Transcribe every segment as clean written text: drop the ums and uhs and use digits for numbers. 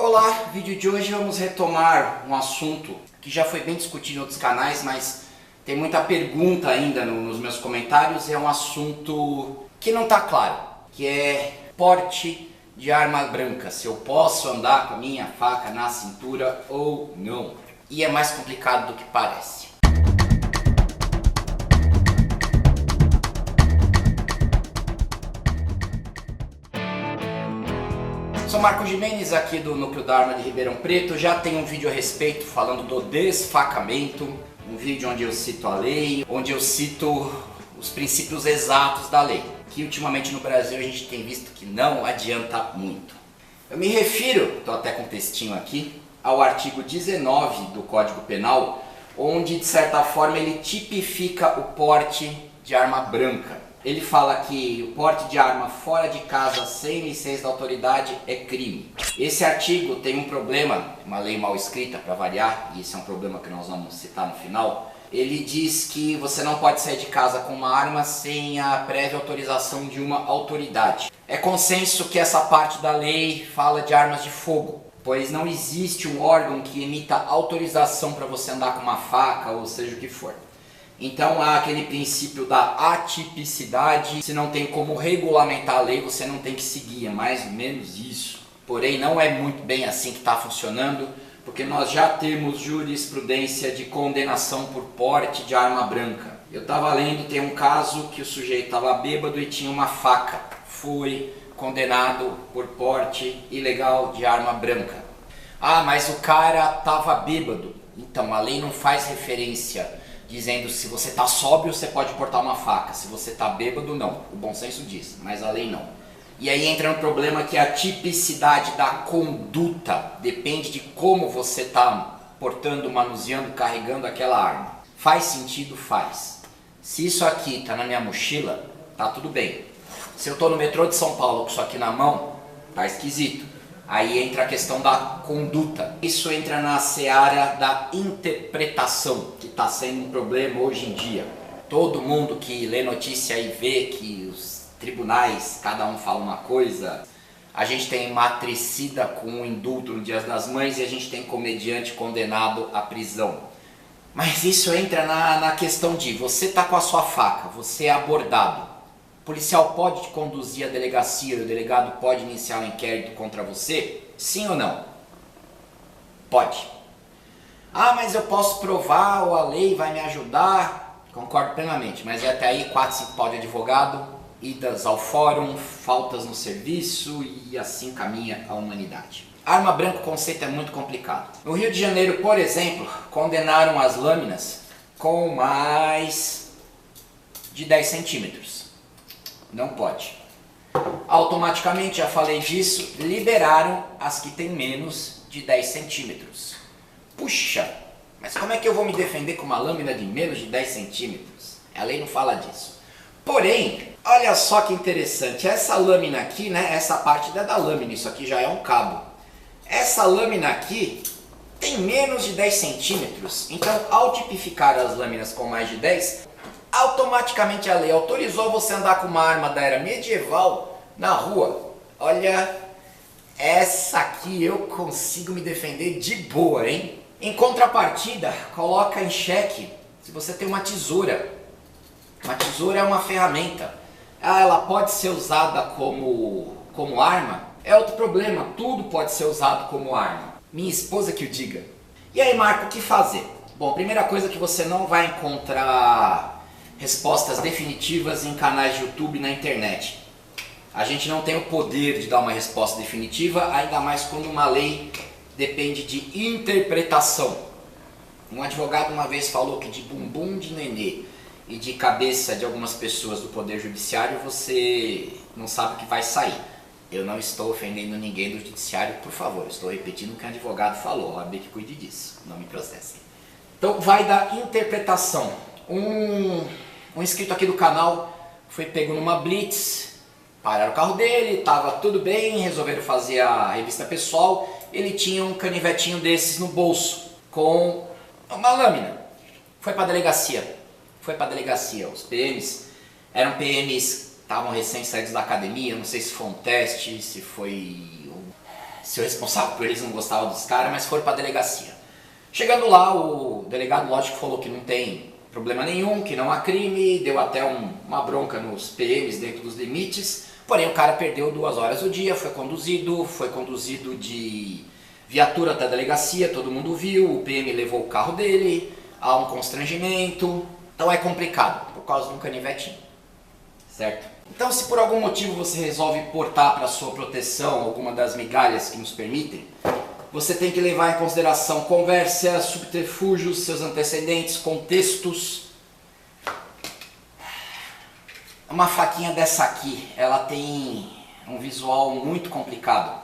Olá, vídeo de hoje vamos retomar um assunto que já foi bem discutido em outros canais, mas tem muita pergunta ainda nos meus comentários. É um assunto que não está claro, que é porte de arma branca, se eu posso andar com a minha faca na cintura ou não. E é mais complicado do que parece. Sou Marco Gimenez, aqui do Núcleo da Arma de Ribeirão Preto. Já tem um vídeo a respeito falando do desfacamento, um vídeo onde eu cito a lei, onde eu cito os princípios exatos da lei, que ultimamente no Brasil a gente tem visto que não adianta muito. Eu me refiro, estou até com um textinho aqui, ao artigo 19 do Código Penal, onde de certa forma ele tipifica o porte de arma branca. Ele fala que o porte de arma fora de casa sem licença da autoridade é crime. Esse artigo tem um problema, uma lei mal escrita para variar, e esse é um problema que nós vamos citar no final. Ele diz que você não pode sair de casa com uma arma sem a prévia autorização de uma autoridade. É consenso que essa parte da lei fala de armas de fogo, pois não existe um órgão que emita autorização para você andar com uma faca ou seja o que for. Então há aquele princípio da atipicidade, se não tem como regulamentar a lei, você não tem que seguir, é mais ou menos isso. Porém não é muito bem assim que está funcionando, porque nós já temos jurisprudência de condenação por porte de arma branca. Eu estava lendo, tem um caso que o sujeito estava bêbado e tinha uma faca, foi condenado por porte ilegal de arma branca. Ah, mas o cara estava bêbado, então a lei não faz referência dizendo se você está sóbrio você pode portar uma faca, se você está bêbado não, o bom senso diz, mas a lei não. E aí entra um problema que a tipicidade da conduta depende de como você está portando, manuseando, carregando aquela arma. Faz sentido? Faz. Se isso aqui está na minha mochila, tá tudo bem. Se eu estou no metrô de São Paulo com isso aqui na mão, tá esquisito. Aí entra a questão da conduta. Isso entra na seara da interpretação, que está sendo um problema hoje em dia. Todo mundo que lê notícia e vê que os tribunais, cada um fala uma coisa. A gente tem matricida com um indulto no Dia das Mães e a gente tem comediante condenado à prisão. Mas isso entra na questão de você tá com a sua faca, você é abordado. O policial pode te conduzir à delegacia, o delegado pode iniciar um inquérito contra você? Sim ou não? Pode. Ah, mas eu posso provar, ou a lei vai me ajudar? Concordo plenamente, mas é até aí 4, 5 pau de advogado, idas ao fórum, faltas no serviço e assim caminha a humanidade. Arma branca, o conceito é muito complicado. No Rio de Janeiro, por exemplo, condenaram as lâminas com mais de 10 centímetros. Não pode. Automaticamente, já falei disso, liberaram as que tem menos de 10 centímetros. Puxa, mas como é que eu vou me defender com uma lâmina de menos de 10 centímetros? A lei não fala disso. Porém, olha só que interessante, essa lâmina aqui, né, essa parte da lâmina, isso aqui já é um cabo. Essa lâmina aqui tem menos de 10 centímetros, então ao tipificar as lâminas com mais de 10, automaticamente a lei autorizou você andar com uma arma da era medieval na rua. Olha, essa aqui eu consigo me defender de boa, hein? Em contrapartida, coloca em xeque se você tem uma tesoura. Uma tesoura é uma ferramenta. Ah, ela pode ser usada como arma? É outro problema, tudo pode ser usado como arma. Minha esposa que o diga. E aí, Marco, o que fazer? Bom, primeira coisa que você não vai encontrar respostas definitivas em canais de YouTube e na internet. A gente não tem o poder de dar uma resposta definitiva, ainda mais quando uma lei depende de interpretação. Um advogado uma vez falou que de bumbum de nenê e de cabeça de algumas pessoas do Poder Judiciário você não sabe o que vai sair. Eu não estou ofendendo ninguém do Judiciário, por favor, eu estou repetindo o que o advogado falou, a OAB que cuide disso, não me processem. Então vai da interpretação. Um inscrito aqui do canal foi pego numa blitz, pararam o carro dele, estava tudo bem, resolveram fazer a revista pessoal, ele tinha um canivetinho desses no bolso, com uma lâmina. Foi para a delegacia, os PMs eram PMs, estavam recém saídos da academia, não sei se foi um teste, se o responsável por eles não gostava dos caras, mas foram para a delegacia. Chegando lá, o delegado, lógico, falou que não tem problema nenhum, que não há crime, deu até uma bronca nos PMs dentro dos limites, porém o cara perdeu 2 horas do dia, foi conduzido de viatura até a delegacia, todo mundo viu, o PM levou o carro dele, há um constrangimento, então é complicado, por causa de um canivetinho, certo? Então se por algum motivo você resolve portar para sua proteção alguma das migalhas que nos permitem, você tem que levar em consideração conversa, subterfúgios, seus antecedentes, contextos. Uma faquinha dessa aqui, ela tem um visual muito complicado.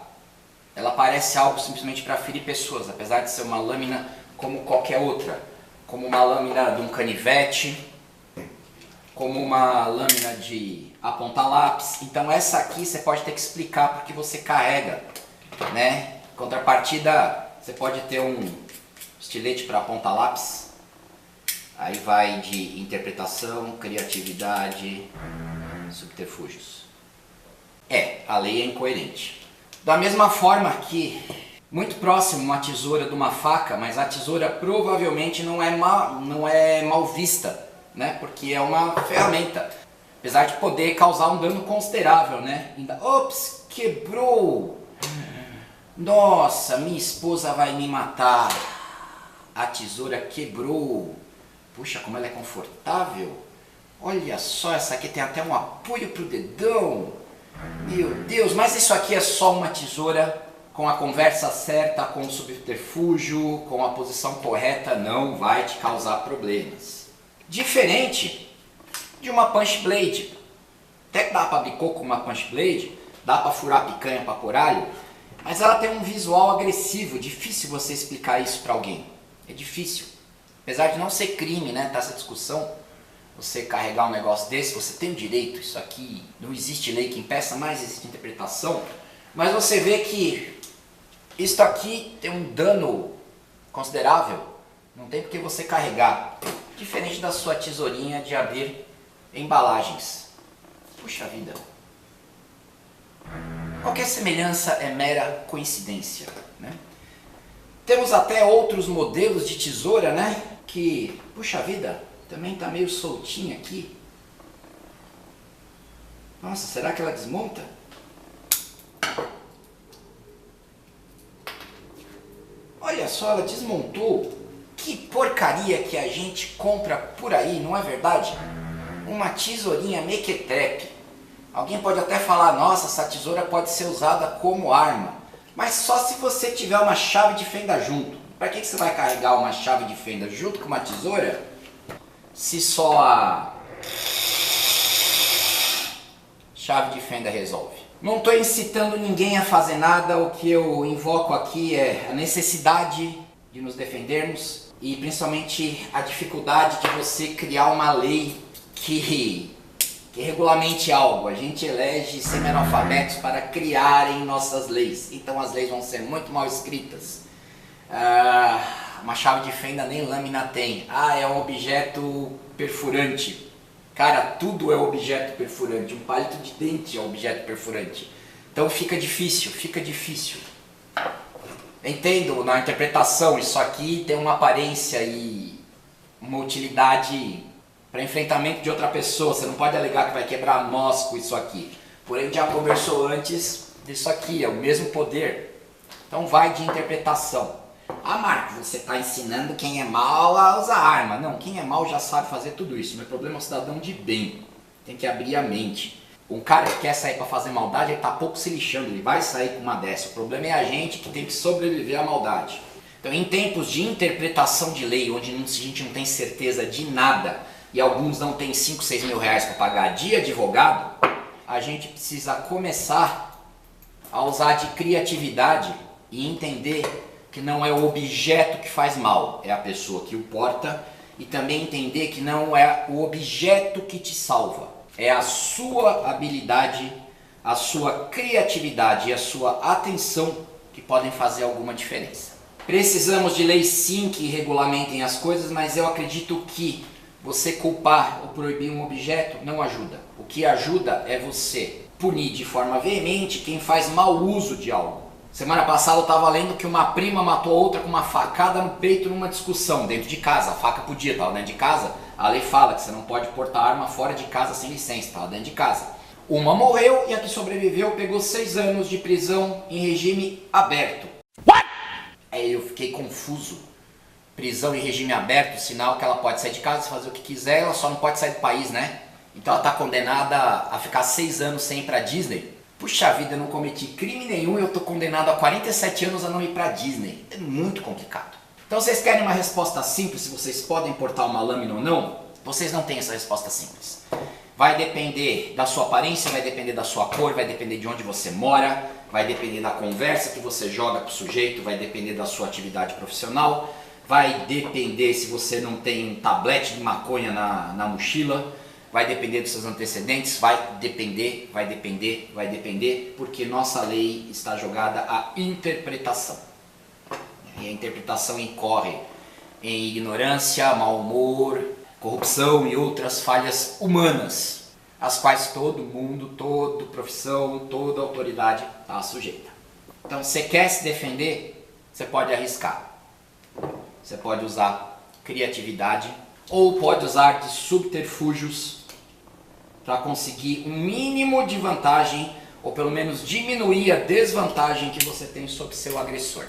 Ela parece algo simplesmente para ferir pessoas, apesar de ser uma lâmina como qualquer outra. Como uma lâmina de um canivete, como uma lâmina de apontar lápis. Então essa aqui você pode ter que explicar porque você carrega, né? Contrapartida, você pode ter um estilete para apontar lápis. Aí vai de interpretação, criatividade, subterfúgios. A lei é incoerente. Da mesma forma que, muito próximo uma tesoura de uma faca, mas a tesoura provavelmente não é mal vista, né? Porque é uma ferramenta. Apesar de poder causar um dano considerável, né? Ops, quebrou! Nossa, minha esposa vai me matar. A tesoura quebrou. Puxa, como ela é confortável. Olha só, essa aqui tem até um apoio pro dedão. Meu Deus, mas isso aqui é só uma tesoura com a conversa certa, com o subterfúgio, com a posição correta, não vai te causar problemas. Diferente de uma punch blade. Até que dá para abrir coco com uma punch blade, dá para furar picanha para poralho, mas ela tem um visual agressivo, difícil você explicar isso para alguém. É difícil. Apesar de não ser crime, né, tá essa discussão, você carregar um negócio desse, você tem o direito, isso aqui, não existe lei que impeça, mas existe interpretação. Mas você vê que isso aqui tem um dano considerável, não tem por que você carregar. Diferente da sua tesourinha de abrir embalagens. Puxa vida. Qualquer semelhança é mera coincidência, né? Temos até outros modelos de tesoura, né? Que, puxa vida, também tá meio soltinha aqui. Nossa, será que ela desmonta? Olha só, ela desmontou. Que porcaria que a gente compra por aí, não é verdade? Uma tesourinha mequetrefe. Alguém pode até falar, nossa, essa tesoura pode ser usada como arma. Mas só se você tiver uma chave de fenda junto. Para que você vai carregar uma chave de fenda junto com uma tesoura? Se só a chave de fenda resolve. Não estou incitando ninguém a fazer nada. O que eu invoco aqui é a necessidade de nos defendermos. E principalmente a dificuldade de você criar uma lei que regulamente algo. A gente elege semi-analfabetos para criarem nossas leis. Então as leis vão ser muito mal escritas. Uma chave de fenda nem lâmina tem. É um objeto perfurante. Cara, tudo é objeto perfurante. Um palito de dente é objeto perfurante. Então fica difícil, Entendo, na interpretação, isso aqui tem uma aparência e uma utilidade para enfrentamento de outra pessoa. Você não pode alegar que vai quebrar nós com isso aqui. Porém, já conversou antes disso aqui, é o mesmo poder. Então vai de interpretação. Marco, você está ensinando quem é mal a usar arma. Não, quem é mal já sabe fazer tudo isso. Meu problema é um cidadão de bem. Tem que abrir a mente. Um cara que quer sair para fazer maldade, ele está pouco se lixando. Ele vai sair com uma dessa. O problema é a gente que tem que sobreviver à maldade. Então, em tempos de interpretação de lei, onde a gente não tem certeza de nada, e alguns não têm 5, 6 mil reais para pagar de advogado, a gente precisa começar a usar de criatividade e entender que não é o objeto que faz mal, é a pessoa que o porta, e também entender que não é o objeto que te salva, é a sua habilidade, a sua criatividade e a sua atenção que podem fazer alguma diferença. Precisamos de leis sim que regulamentem as coisas, mas eu acredito que você culpar ou proibir um objeto não ajuda. O que ajuda é você punir de forma veemente quem faz mau uso de algo. Semana passada eu tava lendo que uma prima matou outra com uma facada no peito numa discussão dentro de casa. A faca podia, tava dentro de casa. A lei fala que você não pode portar arma fora de casa sem licença, tava dentro de casa. Uma morreu e a que sobreviveu pegou 6 anos de prisão em regime aberto. What? Aí eu fiquei confuso. Prisão em regime aberto, sinal que ela pode sair de casa, fazer o que quiser, ela só não pode sair do país, né? Então ela tá condenada a ficar 6 anos sem ir pra Disney. Puxa vida, eu não cometi crime nenhum e eu tô condenado a 47 anos a não ir pra Disney. É muito complicado. Então vocês querem uma resposta simples, se vocês podem portar uma lâmina ou não? Vocês não têm essa resposta simples. Vai depender da sua aparência, vai depender da sua cor, vai depender de onde você mora, vai depender da conversa que você joga pro sujeito, vai depender da sua atividade profissional, vai depender se você não tem um tablete de maconha na mochila, vai depender dos seus antecedentes, vai depender, porque nossa lei está jogada à interpretação. E a interpretação incorre em ignorância, mau humor, corrupção e outras falhas humanas, às quais todo mundo, toda profissão, toda autoridade está sujeita. Então, se você quer se defender, você pode arriscar. Você pode usar criatividade ou pode usar de subterfúgios para conseguir um mínimo de vantagem ou pelo menos diminuir a desvantagem que você tem sobre seu agressor.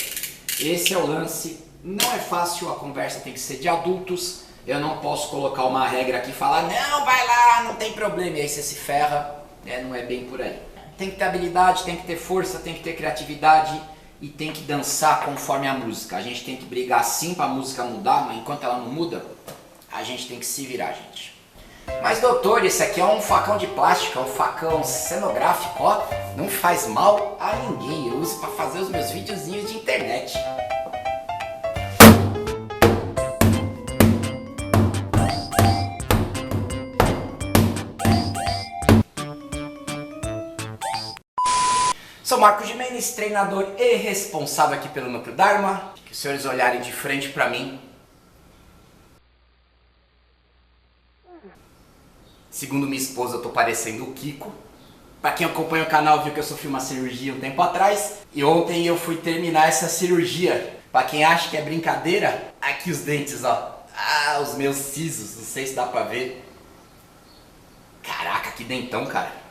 Esse é o lance. Não é fácil, a conversa tem que ser de adultos. Eu não posso colocar uma regra aqui e falar, não, vai lá, não tem problema, e aí você se ferra, não é bem por aí. Tem que ter habilidade, tem que ter força, tem que ter criatividade e tem que dançar conforme a música. A gente tem que brigar sim para a música mudar, mas enquanto ela não muda, a gente tem que se virar, gente. Mas doutor, esse aqui é um facão de plástico, é um facão cenográfico, ó, não faz mal a ninguém, eu uso para fazer os meus videozinhos de internet. Sou Marco Gimenez, treinador e responsável aqui pelo Núcleo Dharma. Que os senhores olharem de frente pra mim. Segundo minha esposa, eu tô parecendo o Kiko. Pra quem acompanha o canal viu que eu sofri uma cirurgia um tempo atrás. E ontem eu fui terminar essa cirurgia. Pra quem acha que é brincadeira, aqui os dentes, ó. Ah, os meus sisos, não sei se dá pra ver. Caraca, que dentão, cara.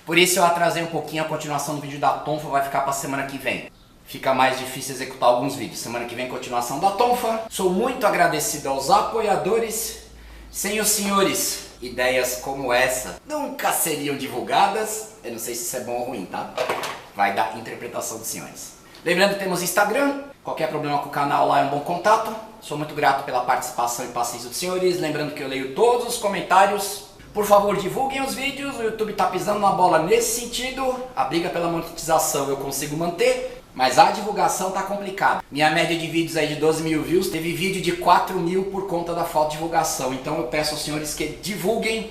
Por isso eu atrasei um pouquinho, a continuação do vídeo da tonfa vai ficar pra semana que vem. Fica mais difícil executar alguns vídeos. Semana que vem, continuação da tonfa. Sou muito agradecido aos apoiadores. Sem os senhores, ideias como essa nunca seriam divulgadas. Eu não sei se isso é bom ou ruim, tá? Vai dar interpretação dos senhores. Lembrando que temos Instagram. Qualquer problema com o canal lá é um bom contato. Sou muito grato pela participação e paciência dos senhores. Lembrando que eu leio todos os comentários. Por favor, divulguem os vídeos, o YouTube tá pisando na bola nesse sentido. A briga pela monetização eu consigo manter, mas a divulgação tá complicada. Minha média de vídeos aí de 12 mil views, teve vídeo de 4 mil por conta da falta de divulgação. Então eu peço aos senhores que divulguem,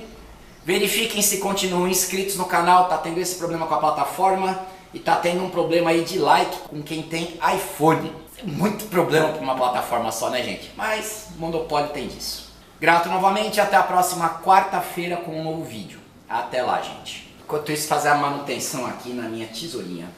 verifiquem se continuam inscritos no canal, tá tendo esse problema com a plataforma e tá tendo um problema aí de like com quem tem iPhone. É muito problema para uma plataforma só, né, gente? Mas o monopólio tem disso. Grato novamente, até a próxima quarta-feira com um novo vídeo. Até lá, gente. Enquanto isso, fazer a manutenção aqui na minha tesourinha.